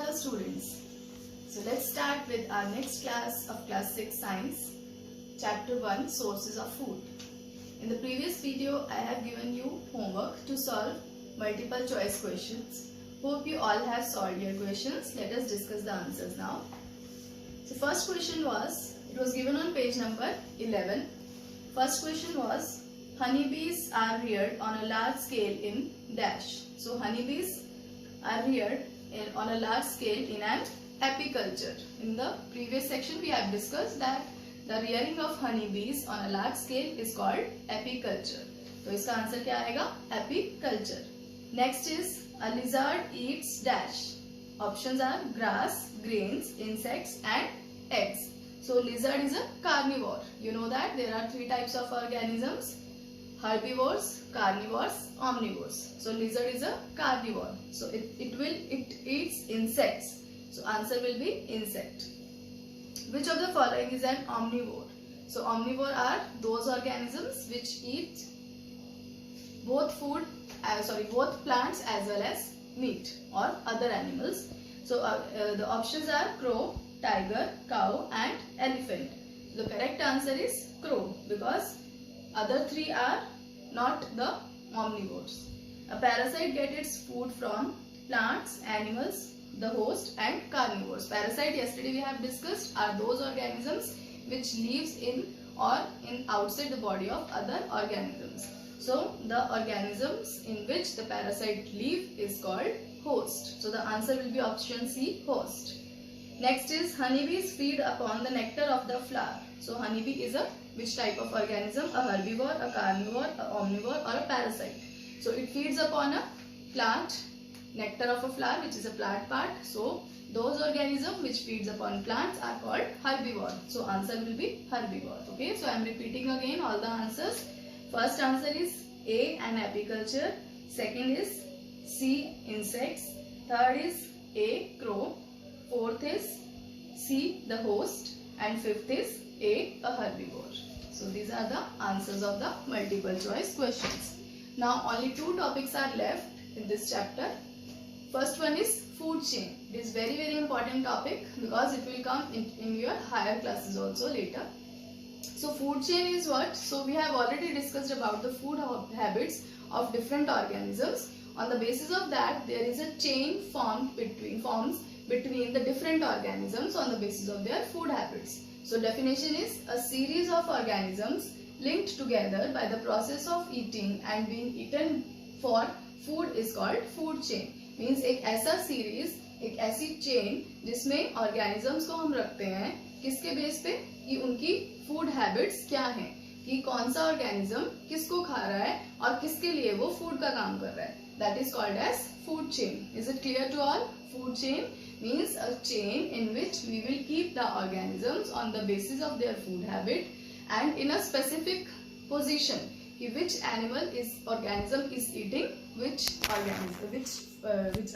Hello students, so let's start with our next class of class 6 science, chapter 1 sources of food. In the previous video I have given you homework to solve multiple choice questions. Hope you all have solved your questions. Let us discuss the answers now. So first question it was given on page number 11. First question was, honeybees are reared on a large scale in dash. So honeybees are reared on a large scale in an apiculture. In the previous section we have discussed that the rearing of honeybees on a large scale is called apiculture. तो इसका answer क्या आएगा? Apiculture. Next is, a lizard eats dash. Options are grass, grains, insects and eggs. So lizard is a carnivore. You know that there are three types of organisms: herbivores, carnivores, omnivores. So lizard is a carnivore. So it eats insects. So answer will be insect. Which of the following is an omnivore? So omnivore are those organisms which eat both both plants as well as meat or other animals. So the options are crow, tiger, cow and elephant. The correct answer is crow, because other three are not the omnivores. A parasite gets its food from plants, animals, the host and carnivores. Parasite, yesterday we have discussed, are those organisms which lives in or outside the body of other organisms. So the organisms in which the parasite live is called host. So the answer will be option C, host. Next is, honeybees feed upon the nectar of the flower. So honeybee is a which type of organism? A herbivore, a carnivore, a omnivore or a parasite. So it feeds upon a plant, nectar of a flower, which is a plant part. So those organisms which feeds upon plants are called herbivore. So answer will be herbivore. Okay, so I am repeating again all the answers. First answer is A, an apiculture. Second is C, insects. Third is A, crow. Fourth is C, the host. And fifth is A, herbivore. So these are the answers of the multiple choice questions. Now only two topics are left in this chapter. First one is food chain. It is very important topic because it will come in your higher classes also later. So food chain is what? So we have already discussed about the food habits of different organisms. On the basis of that, there is a chain forms between the different organisms on the basis of their food habits. So definition is, a series of organisms linked together by the process of eating and being eaten for food is called food chain. Means एक ऐसा series, एक ऐसी chain जिसमें organisms को हम रखते हैं किसके बेस पे, कि उनकी food habits क्या हैं, कि कौन सा organism किसको खा रहा है और किसके लिए वो food का काम कर रहा है. That is called as food chain. Is it clear to all? Food chain means a chain in which we will keep the organisms on the basis of their food habit and in a specific position. Which organism is eating which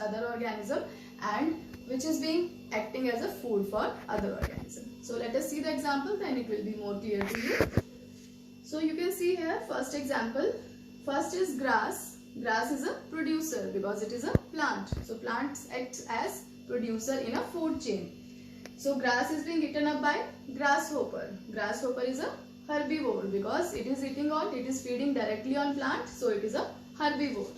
other organism and which is being acting as a food for other organism. So let us see the example, then it will be more clear to you. So you can see here first example. First is grass. Grass is a producer because it is a plant. So plants act as producer in a food chain. So grass is being eaten up by grasshopper. Grasshopper is a herbivore because it is feeding directly on plant. So it is a herbivore.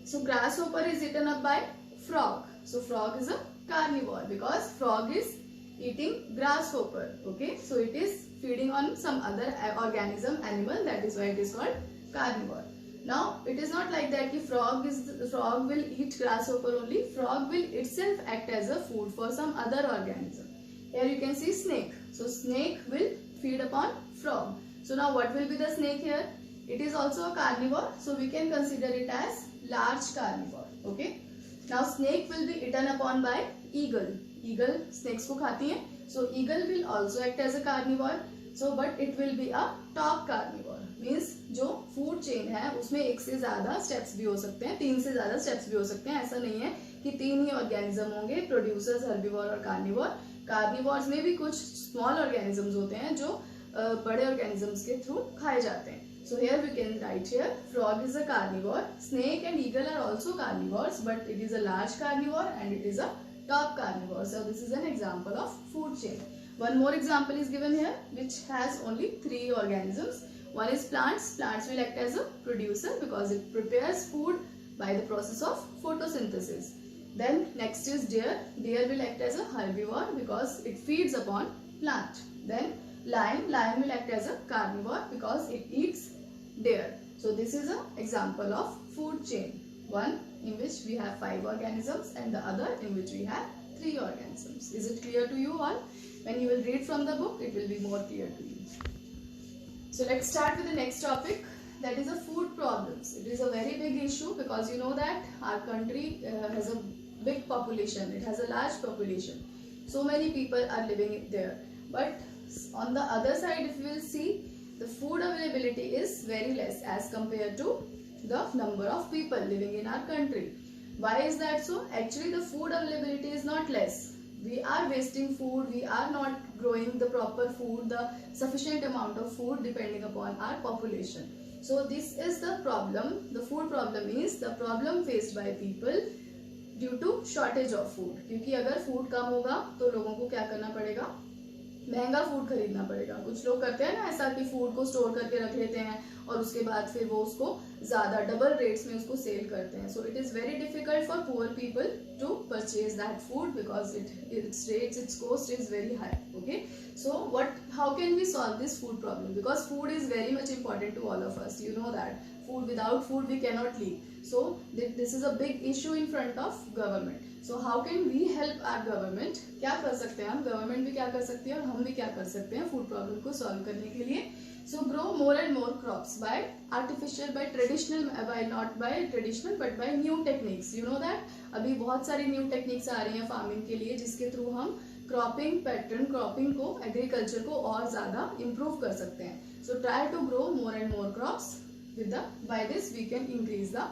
So grasshopper is eaten up by frog. So frog is a carnivore because frog is eating grasshopper. Okay, so it is feeding on some other animal. That is why it is called carnivore. Now it is not like that. Frog will eat grasshopper only. Frog will itself act as a food for some other organism. Here you can see snake. So snake will feed upon frog. So now what will be the snake here? It is also a carnivore. So we can consider it as large carnivore. Okay. Now snake will be eaten upon by eagle. Eagle snakes को खाती है. So eagle will also act as a carnivore. So but it will be a top carnivore. Means जो food chain है उसमें एक से ज़्यादा steps भी हो सकते हैं, तीन से ज़्यादा steps भी हो सकते हैं. ऐसा नहीं है कि तीन ही organism होंगे, producers, herbivore और carnivore. Carnivores में भी कुछ small organisms होते हैं जो बड़े organisms के through खाए जाते हैं. So here we can write here, frog is a carnivore, snake and eagle are also carnivores, but it is a large carnivore and it is a top carnivores. So this is an example of food chain. One more example is given here, which has only 3 organisms. One is plants. Plants will act as a producer because it prepares food by the process of photosynthesis. Then next is deer. Deer will act as a herbivore because it feeds upon plant. Then lion. Lion will act as a carnivore because it eats deer. So this is an example of food chain. One in which we have 5 organisms and the other in which we have 3 organisms. Is it clear to you all? When you will read from the book, it will be more clear to you. So let's start with the next topic, that is the food problems. It is a very big issue because you know that our country has a big population. It has a large population. So many people are living there. But on the other side, if you will see, the food availability is very less as compared to the number of people living in our country. Why is that so? Actually, the food availability is not less. We are wasting food, we are not growing the proper food, the sufficient amount of food depending upon our population. So this is the problem. The food problem is the problem faced by people due to shortage of food. क्योंकि अगर food कम होगा तो लोगों को क्या करना पड़ेगा? महंगा फूड खरीदना पड़ेगा. कुछ लोग करते हैं ना ऐसा कि फूड को स्टोर करके रख लेते हैं और उसके बाद फिर वो उसको ज़्यादा डबल रेट्स में उसको सेल करते हैं. So it is very difficult for poor people to purchase that food because its cost is very high. Okay, so how can we solve this food problem? Because food is very much important to all of us. You know that without food we cannot live. So this is a big issue in front of government. So how can we help our government? क्या कर सकते हैं हम? Government भी क्या कर सकती है और हम भी क्या कर सकते हैं फूड प्रॉब्लम को सॉल्व करने के लिए? So grow more and more crops by artificial, by traditional, by not by traditional but by new techniques. You know that अभी बहुत सारी न्यू टेक्निक्स आ रही हैं फार्मिंग के लिए जिसके थ्रू हम क्रॉपिंग पैटर्न, क्रॉपिंग को, एग्रीकल्चर को और ज़्यादा इम्प्रूव कर सकते हैं. So try to grow more and more crops. By this we can increase the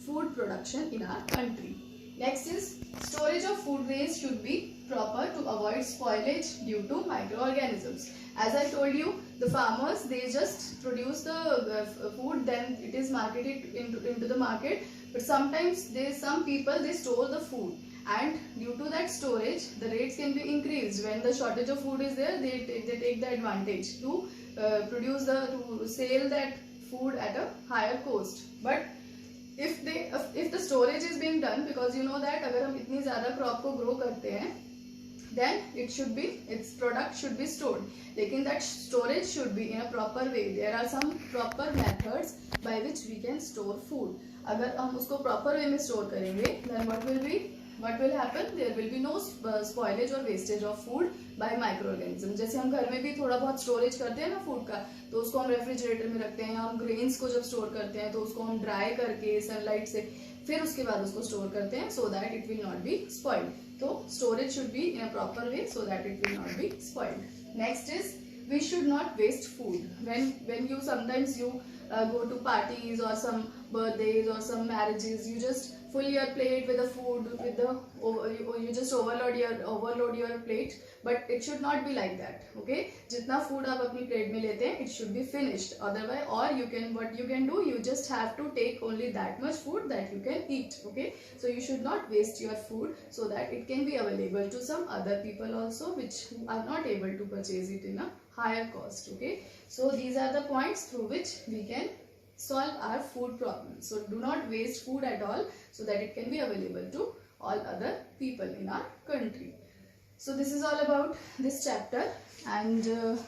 food production in our country. Next is storage of food waste should be proper to avoid spoilage due to microorganisms. As I told you, the farmers, they just produce the food, then it is marketed into the market. But sometimes some people they store the food, and due to that storage, the rates can be increased. When the shortage of food is there, they take the advantage to to sell that food at a higher cost. But if the storage is being done, because you know that अगर हम इतनी ज़्यादा crop को grow करते हैं, then its product should be stored. लेकिन that storage should be in a proper way. There are some proper methods by which we can store food. अगर हम उसको proper way में store करेंगे, then what will happen? There will be no spoilage or wastage of food by microorganisms. जैसे हम घर में भी थोड़ा बहुत storage करते हैं ना food का, तो उसको हम रेफ्रिजरेटर में रखते हैं. हम grains को जब store करते हैं तो उसको हम dry करके sunlight से फिर उसके बाद उसको store करते हैं so that it will not be spoiled. So storage should be in a proper way so that it will not be spoiled. Next is we should not waste food. When you sometimes go to parties or some birthdays or some marriages, you just fill your plate with the food, you just overload your plate, but it should not be like that. Okay, जितना food आप अपनी plate में लेते हैं, it should be finished. Otherwise, or what you can do, you just have to take only that much food that you can eat. Okay, so you should not waste your food so that it can be available to some other people also which are not able to purchase it in a higher cost. Okay, so these are the points through which we can solve our food problems. So do not waste food at all so that it can be available to all other people in our country. So this is all about this chapter, and to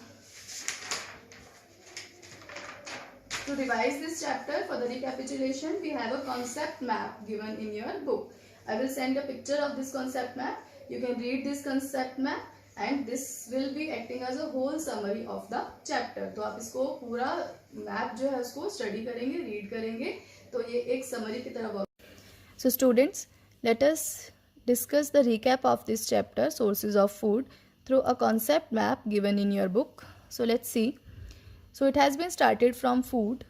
revise this chapter, for the recapitulation, we have a concept map given in your book. I will send a picture of this concept map. You can read this concept map and this will be acting as a whole summary of the chapter. तो आप इसको पूरा map जो है उसको study करेंगे, read करेंगे, तो ये एक summary की तरह work. So students, let us discuss the recap of this chapter, sources of food, through a concept map given in your book. So let's see. So it has been started from food.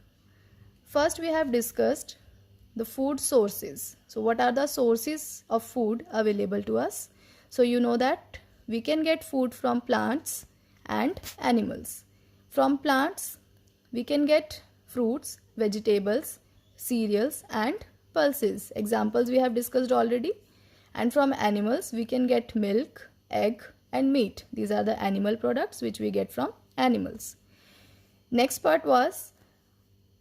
First we have discussed the food sources. So what are the sources of food available to us? So you know that we can get food from plants and animals. From plants, we can get fruits, vegetables, cereals and pulses. Examples we have discussed already. And from animals we can get milk, egg and meat. These are the animal products which we get from animals. Next part was,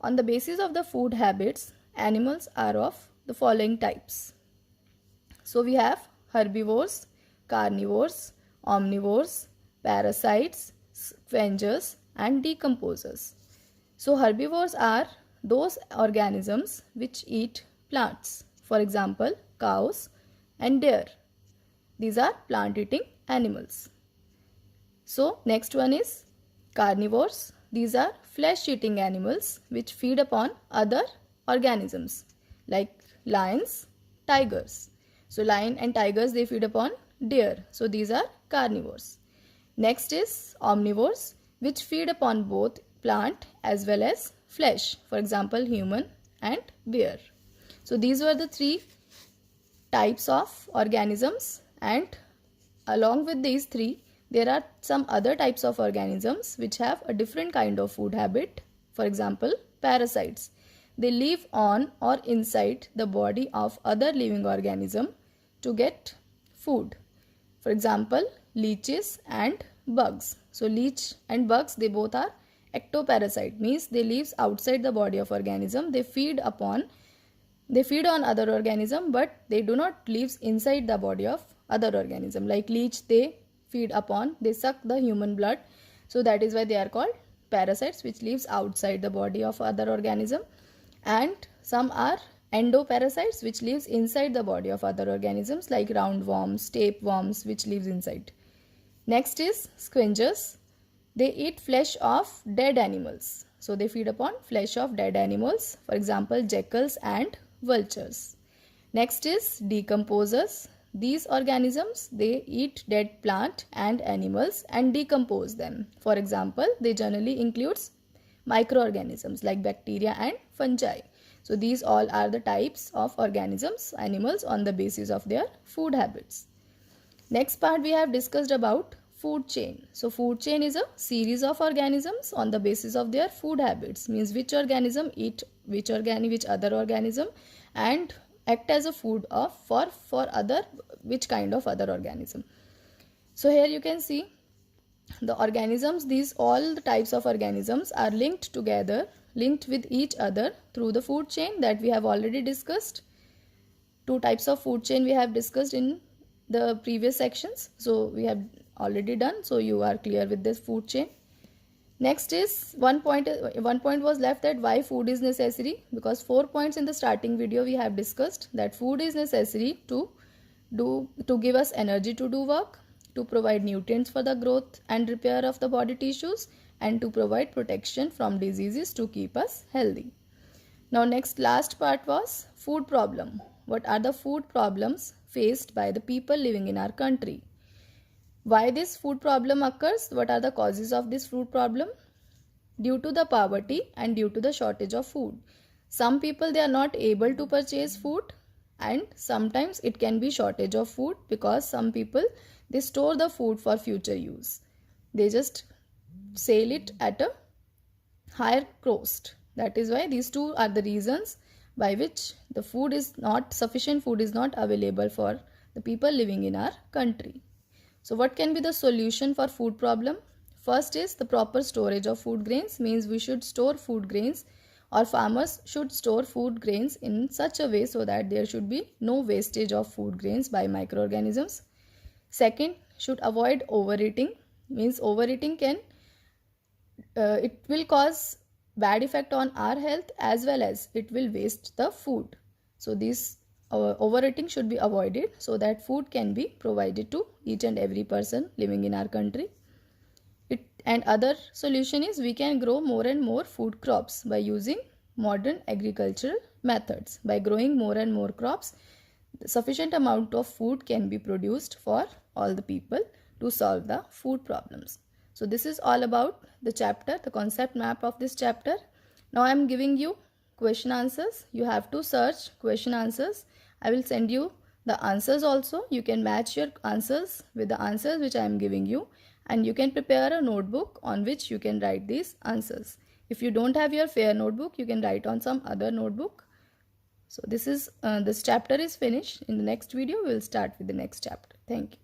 on the basis of the food habits, animals are of the following types. So we have herbivores, carnivores, omnivores, parasites, scavengers and decomposers. So herbivores are those organisms which eat plants. For example, cows and deer. These are plant-eating animals. So next one is carnivores. These are flesh-eating animals which feed upon other organisms like lions, tigers. So lion and tigers, they feed upon deer. So these are carnivores. Next is omnivores, which feed upon both plant as well as flesh. For example, human and bear. So these were the three types of organisms, and along with these three, there are some other types of organisms which have a different kind of food habit. For example, parasites. They live on or inside the body of other living organism to get food. For example, leeches and bugs. So leech and bugs, they both are ectoparasite, means they live outside the body of organism. They feed on other organism, but they do not live inside the body of other organism. Like leech, they suck the human blood. So that is why they are called parasites, which lives outside the body of other organism. And some are endoparasites, which lives inside the body of other organisms like roundworms, tapeworms, which lives inside. Next is scavengers. They eat flesh of dead animals. So they feed upon flesh of dead animals. For example, jackals and vultures. Next is decomposers. These organisms, they eat dead plant and animals and decompose them. For example, they generally includes microorganisms like bacteria and fungi. So these all are the types of organisms, animals, on the basis of their food habits. Next part we have discussed about food chain. So food chain is a series of organisms on the basis of their food habits. Means which organism eat which other organism and act as a food for which kind of other organism. So here you can see the organisms. These all the types of organisms are linked with each other through the food chain that we have already discussed. Two types of food chain we have discussed in the previous sections. So we have already done. So you are clear with this food chain. Next is one point was left, that why food is necessary, because 4 points in the starting video we have discussed that food is necessary to give us energy to do work, to provide nutrients for the growth and repair of the body tissues, and to provide protection from diseases to keep us healthy. Now last part was food problem. What are the food problems faced by the people living in our country? Why this food problem occurs? What are the causes of this food problem? Due to the poverty and due to the shortage of food. Some people, they are not able to purchase food, and sometimes it can be shortage of food because some people, they store the food for future use. They just sell it at a higher cost. That is why these two are the reasons by which sufficient food is not available for the people living in our country. So what can be the solution for food problem? First is the proper storage of food grains. Means we should store food grains, or farmers should store food grains in such a way so that there should be no wastage of food grains by microorganisms. Second, should avoid overeating. Means overeating it will cause bad effect on our health as well as it will waste the food. So this overeating should be avoided so that food can be provided to each and every person living in our country. And other solution is we can grow more and more food crops by using modern agricultural methods. By growing more and more crops, sufficient amount of food can be produced for all the people to solve the food problems. So this is all about the chapter, the concept map of this chapter. Now I am giving you question answers. You have to search question answers. I will send you the answers also. You can match your answers with the answers which I am giving you, and you can prepare a notebook on which you can write these answers. If you don't have your fair notebook, you can write on some other notebook. So this chapter is finished. In the next video we will start with the next chapter. Thank you.